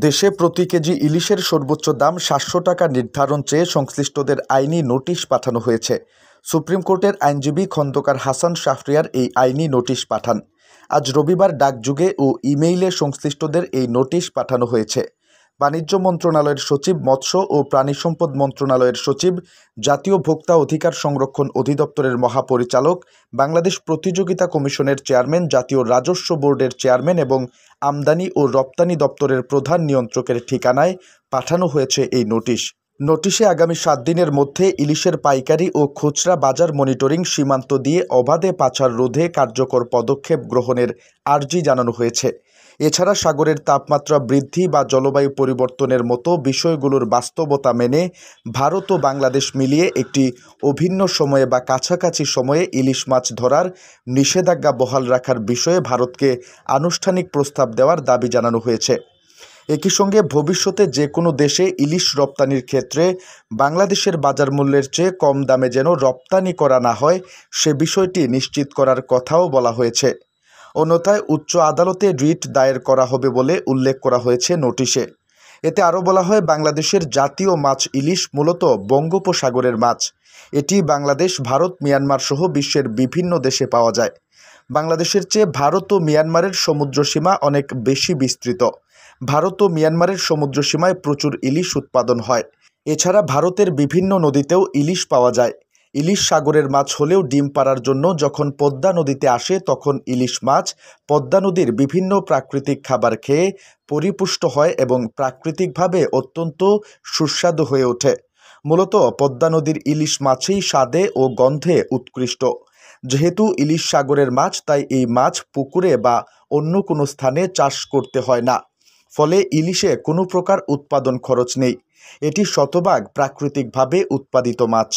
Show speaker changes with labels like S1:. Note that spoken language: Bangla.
S1: দেশে প্রতি কেজি ইলিশের সর্বোচ্চ দাম ৭০০ টাকা নির্ধারণ চেয়ে সংশ্লিষ্টদের আইনি নোটিশ পাঠানো হয়েছে। সুপ্রিম কোর্টের আইনজীবী খন্দকার হাসান শাহরিয়ার এই আইনি নোটিশ পাঠান। আজ রবিবার ডাকযোগে ও ইমেইলে সংশ্লিষ্টদের এই নোটিশ পাঠানো হয়েছে। বাণিজ্য মন্ত্রণালয়ের সচিব, মৎস্য ও প্রাণী সম্পদ মন্ত্রণালয়ের সচিব, জাতীয় ভোক্তা অধিকার সংরক্ষণ অধিদপ্তরের মহাপরিচালক, বাংলাদেশ প্রতিযোগিতা কমিশনের চেয়ারম্যান, জাতীয় রাজস্ব বোর্ডের চেয়ারম্যান এবং আমদানি ও রপ্তানি দপ্তরের প্রধান নিয়ন্ত্রকের ঠিকানায় পাঠানো হয়েছে এই নোটিশ। নোটিশে আগামী 7 দিনের মধ্যে ইলিশের পাইকারি ও খুচরা বাজার মনিটরিং, সীমান্ত দিয়ে অবাধে পাচার রোধে কার্যকর পদক্ষেপ গ্রহণের আর্জি জানানো হয়েছে। এছাড়া সাগরের তাপমাত্রা বৃদ্ধি বা জলবায়ু পরিবর্তনের মতো বিষয়গুলোর বাস্তবতা মেনে ভারত ও বাংলাদেশ মিলিয়ে একটি অভিন্ন সময়ে বা কাছাকাছি সময়ে ইলিশ মাছ ধরার নিষেধাজ্ঞা বহাল রাখার বিষয়ে ভারতকে আনুষ্ঠানিক প্রস্তাব দেওয়ার দাবি জানানো হয়েছে। একই সঙ্গে ভবিষ্যতে যে কোনো দেশে ইলিশ রপ্তানির ক্ষেত্রে বাংলাদেশের বাজার মূল্যের চেয়ে কম দামে যেন রপ্তানি করা না হয় সে বিষয়টি নিশ্চিত করার কথাও বলা হয়েছে। অন্যথায় উচ্চ আদালতে রিট দায়ের করা হবে বলে উল্লেখ করা হয়েছে নোটিশে। এতে আরও বলা হয়, বাংলাদেশের জাতীয় মাছ ইলিশ মূলত বঙ্গোপসাগরের মাছ। এটি বাংলাদেশ, ভারত, মিয়ানমার সহ বিশ্বের বিভিন্ন দেশে পাওয়া যায়। বাংলাদেশের চেয়ে ভারত ও মিয়ানমারের সমুদ্রসীমা অনেক বেশি বিস্তৃত। ভারত ও মিয়ানমারের সমুদ্রসীমায় প্রচুর ইলিশ উৎপাদন হয়। এছাড়া ভারতের বিভিন্ন নদীতেও ইলিশ পাওয়া যায়। ইলিশ সাগরের মাছ হলেও ডিম পাড়ার জন্য যখন পদ্মা নদীতে আসে তখন ইলিশ মাছ পদ্মা নদীর বিভিন্ন প্রাকৃতিক খাবার খেয়ে পরিপুষ্ট হয় এবং প্রাকৃতিকভাবে অত্যন্ত সুস্বাদু হয়ে ওঠে। মূলত পদ্মা নদীর ইলিশ মাছই স্বাদে ও গন্ধে উৎকৃষ্ট। যেহেতু ইলিশ সাগরের মাছ, তাই এই মাছ পুকুরে বা অন্য কোনো স্থানে চাষ করতে হয় না। ফলে ইলিশে কোনো প্রকার উৎপাদন খরচ নেই। এটি শতভাগ প্রাকৃতিকভাবে উৎপাদিত মাছ।